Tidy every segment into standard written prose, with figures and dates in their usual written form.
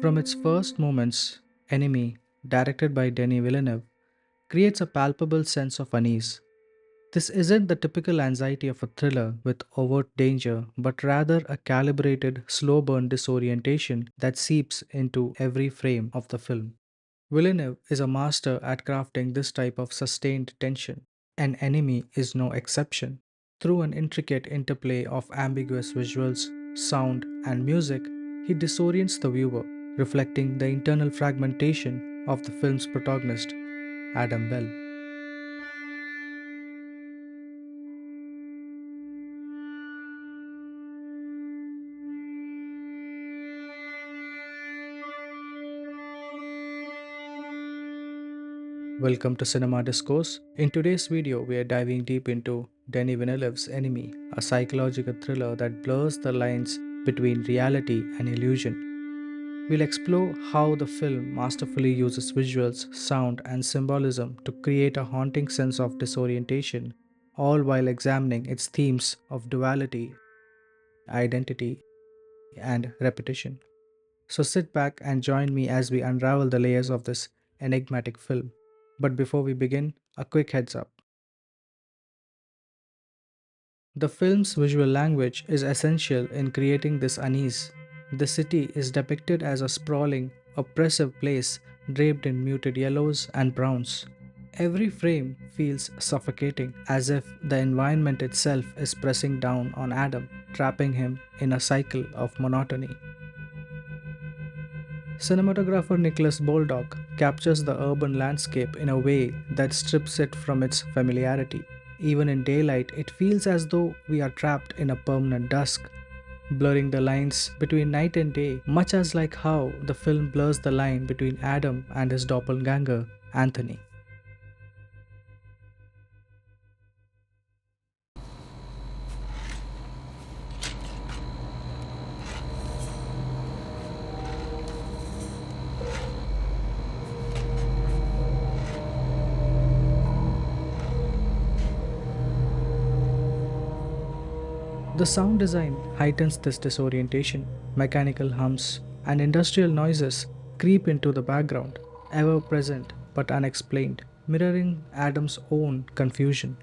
From its first moments, Enemy, directed by Denis Villeneuve, creates a palpable sense of unease. This isn't the typical anxiety of a thriller with overt danger, but rather a calibrated, slow burn disorientation that seeps into every frame of the film. Villeneuve is a master at crafting this type of sustained tension, and Enemy is no exception. Through an intricate interplay of ambiguous visuals, sound, and music, he disorients the viewer, reflecting the internal fragmentation of the film's protagonist, Adam Bell. Welcome to Cinema Discourse. In today's video, we are diving deep into Denis Villeneuve's Enemy, a psychological thriller that blurs the lines between reality and illusion. We'll explore how the film masterfully uses visuals, sound, and symbolism to create a haunting sense of disorientation, all while examining its themes of duality, identity, and repetition. So sit back and join me as we unravel the layers of this enigmatic film. But before we begin, a quick heads up. The film's visual language is essential in creating this unease. The city is depicted as a sprawling, oppressive place draped in muted yellows and browns. Every frame feels suffocating, as if the environment itself is pressing down on Adam, trapping him in a cycle of monotony. Cinematographer Nicholas Boldock captures the urban landscape in a way that strips it from its familiarity. Even in daylight, it feels as though we are trapped in a permanent dusk, blurring the lines between night and day, much as like how the film blurs the line between Adam and his doppelgänger, Anthony. The sound design heightens this disorientation. Mechanical hums and industrial noises creep into the background, ever present but unexplained, mirroring Adam's own confusion.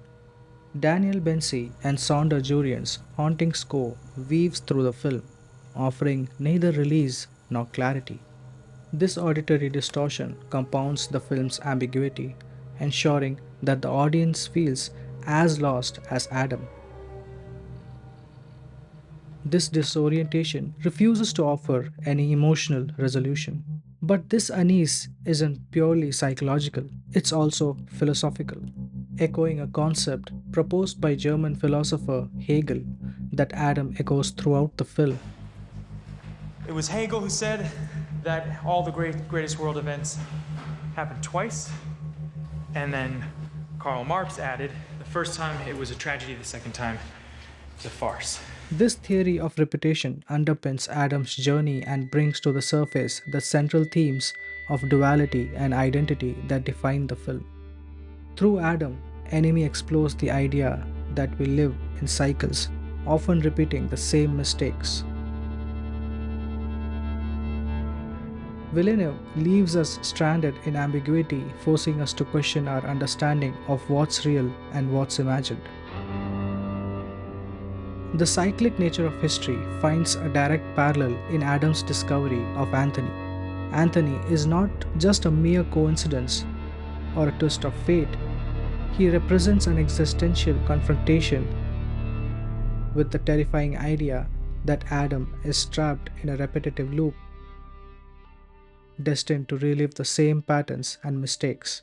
Daniel Bensi and Saundra Jurian's haunting score weaves through the film, offering neither release nor clarity. This auditory distortion compounds the film's ambiguity, ensuring that the audience feels as lost as Adam. This disorientation refuses to offer any emotional resolution. But this unease isn't purely psychological, it's also philosophical, echoing a concept proposed by German philosopher Hegel that Adam echoes throughout the film. It was Hegel who said that all the greatest world events happen twice, and then Karl Marx added, the first time it was a tragedy, the second time it's a farce. This theory of repetition underpins Adam's journey and brings to the surface the central themes of duality and identity that define the film. Through Adam, Enemy explores the idea that we live in cycles, often repeating the same mistakes. Villeneuve leaves us stranded in ambiguity, forcing us to question our understanding of what's real and what's imagined. The cyclic nature of history finds a direct parallel in Adam's discovery of Anthony. Anthony is not just a mere coincidence or a twist of fate, he represents an existential confrontation with the terrifying idea that Adam is trapped in a repetitive loop, destined to relive the same patterns and mistakes.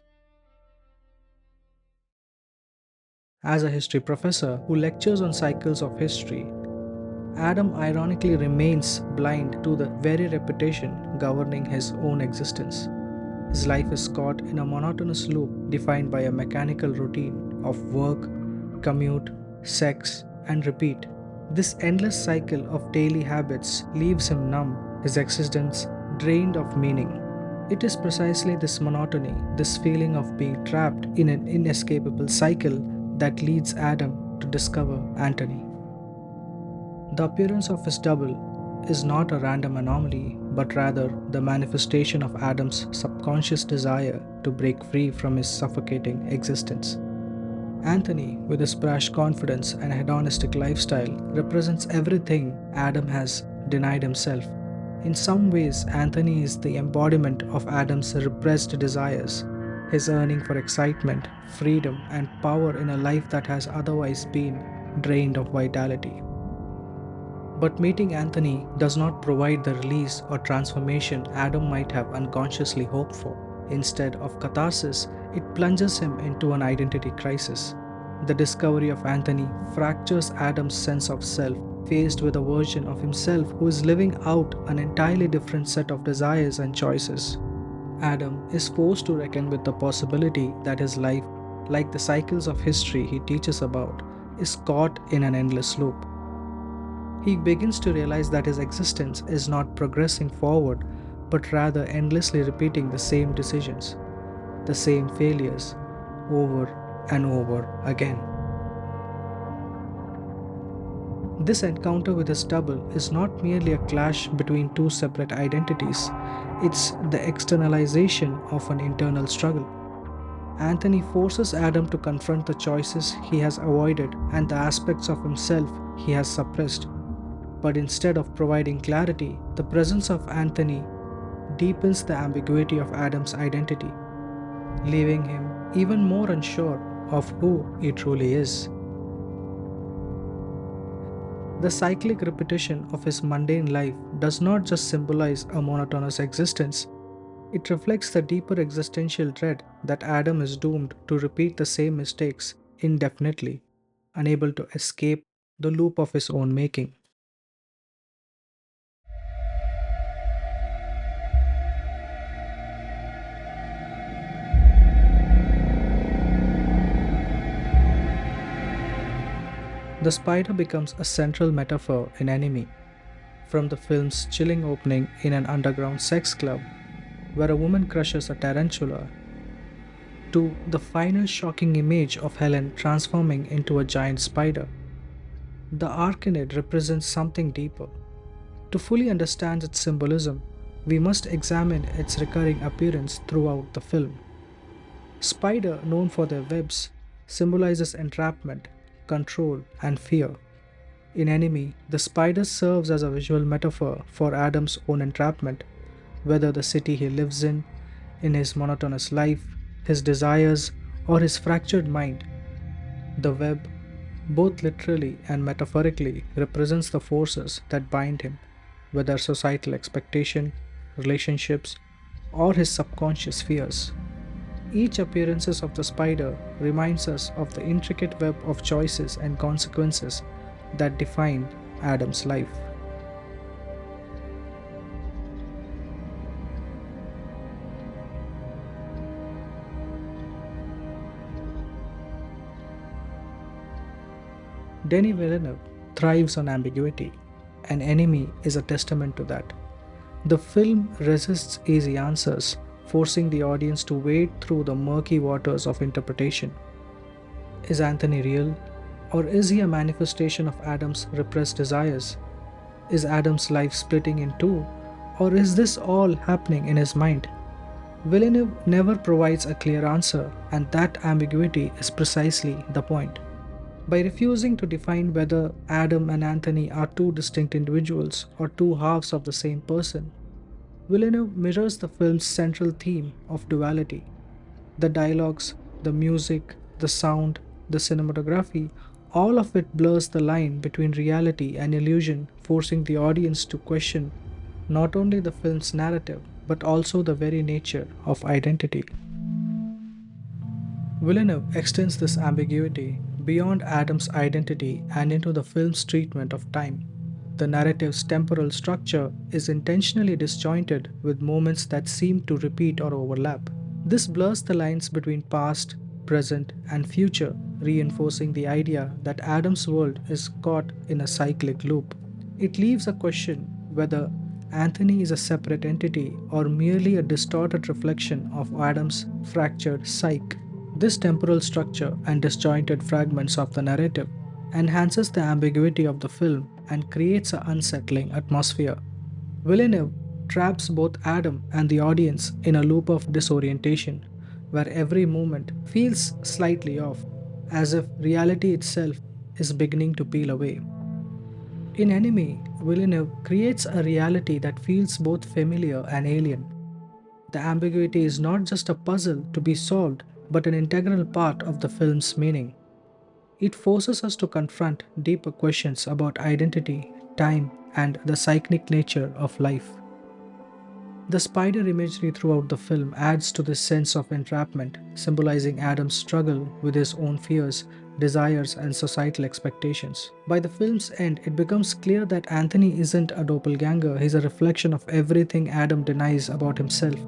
As a history professor who lectures on cycles of history, Adam ironically remains blind to the very repetition governing his own existence. His life is caught in a monotonous loop defined by a mechanical routine of work, commute, sex, and repeat. This endless cycle of daily habits leaves him numb, his existence drained of meaning. It is precisely this monotony, this feeling of being trapped in an inescapable cycle, that leads Adam to discover Anthony. The appearance of his double is not a random anomaly, but rather the manifestation of Adam's subconscious desire to break free from his suffocating existence. Anthony, with his brash confidence and hedonistic lifestyle, represents everything Adam has denied himself. In some ways, Anthony is the embodiment of Adam's repressed desires, his yearning for excitement, freedom, and power in a life that has otherwise been drained of vitality. But meeting Anthony does not provide the release or transformation Adam might have unconsciously hoped for. Instead of catharsis, it plunges him into an identity crisis. The discovery of Anthony fractures Adam's sense of self, faced with a version of himself who is living out an entirely different set of desires and choices. Adam is forced to reckon with the possibility that his life, like the cycles of history he teaches about, is caught in an endless loop. He begins to realize that his existence is not progressing forward, but rather endlessly repeating the same decisions, the same failures, over and over again. This encounter with his double is not merely a clash between two separate identities, it's the externalization of an internal struggle. Anthony forces Adam to confront the choices he has avoided and the aspects of himself he has suppressed. But instead of providing clarity, the presence of Anthony deepens the ambiguity of Adam's identity, leaving him even more unsure of who he truly is. The cyclic repetition of his mundane life does not just symbolize a monotonous existence, it reflects the deeper existential dread that Adam is doomed to repeat the same mistakes indefinitely, unable to escape the loop of his own making. The spider becomes a central metaphor in Enemy, from the film's chilling opening in an underground sex club where a woman crushes a tarantula to the final shocking image of Helen transforming into a giant spider. The arcanid represents something deeper. To fully understand its symbolism, we must examine its recurring appearance throughout the film. Spider, known for their webs, symbolizes entrapment, control, and fear. In Enemy, the spider serves as a visual metaphor for Adam's own entrapment, whether the city he lives in his monotonous life, his desires, or his fractured mind. The web, both literally and metaphorically, represents the forces that bind him, whether societal expectation, relationships, or his subconscious fears. Each appearance of the spider reminds us of the intricate web of choices and consequences that define Adam's life. Denis Villeneuve thrives on ambiguity, and Enemy is a testament to that. The film resists easy answers, forcing the audience to wade through the murky waters of interpretation. Is Anthony real? Or is he a manifestation of Adam's repressed desires? Is Adam's life splitting in two? Or is this all happening in his mind? Villeneuve never provides a clear answer, and that ambiguity is precisely the point. By refusing to define whether Adam and Anthony are two distinct individuals or two halves of the same person, Villeneuve mirrors the film's central theme of duality. The dialogues, the music, the sound, the cinematography, all of it blurs the line between reality and illusion, forcing the audience to question not only the film's narrative but also the very nature of identity. Villeneuve extends this ambiguity beyond Adam's identity and into the film's treatment of time. The narrative's temporal structure is intentionally disjointed with moments that seem to repeat or overlap. This blurs the lines between past, present, and future, reinforcing the idea that Adam's world is caught in a cyclic loop. It leaves a question whether Anthony is a separate entity or merely a distorted reflection of Adam's fractured psyche. This temporal structure and disjointed fragments of the narrative enhances the ambiguity of the film and creates an unsettling atmosphere. Villeneuve traps both Adam and the audience in a loop of disorientation, where every movement feels slightly off, as if reality itself is beginning to peel away. In Enemy, Villeneuve creates a reality that feels both familiar and alien. The ambiguity is not just a puzzle to be solved, but an integral part of the film's meaning. It forces us to confront deeper questions about identity, time, and the cyclic nature of life. The spider imagery throughout the film adds to this sense of entrapment, symbolizing Adam's struggle with his own fears, desires, and societal expectations. By the film's end, it becomes clear that Anthony isn't a doppelganger, he's a reflection of everything Adam denies about himself.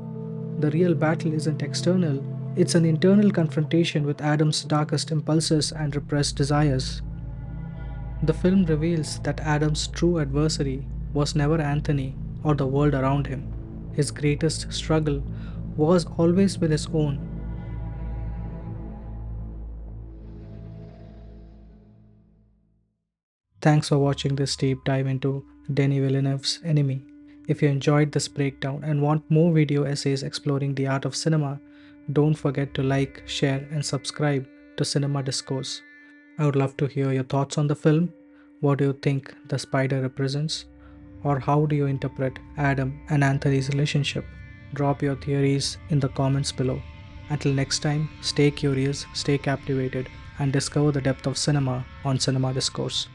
The real battle isn't external, it's an internal confrontation with Adam's darkest impulses and repressed desires. The film reveals that Adam's true adversary was never Anthony or the world around him. His greatest struggle was always with his own. Thanks for watching this deep dive into Denis Villeneuve's Enemy. If you enjoyed this breakdown and want more video essays exploring the art of cinema, don't forget to like, share, and subscribe to Cinema Discourse. I would love to hear your thoughts on the film. What do you think the spider represents? Or how do you interpret Adam and Anthony's relationship? Drop your theories in the comments below. Until next time, stay curious, stay captivated, and discover the depth of cinema on Cinema Discourse.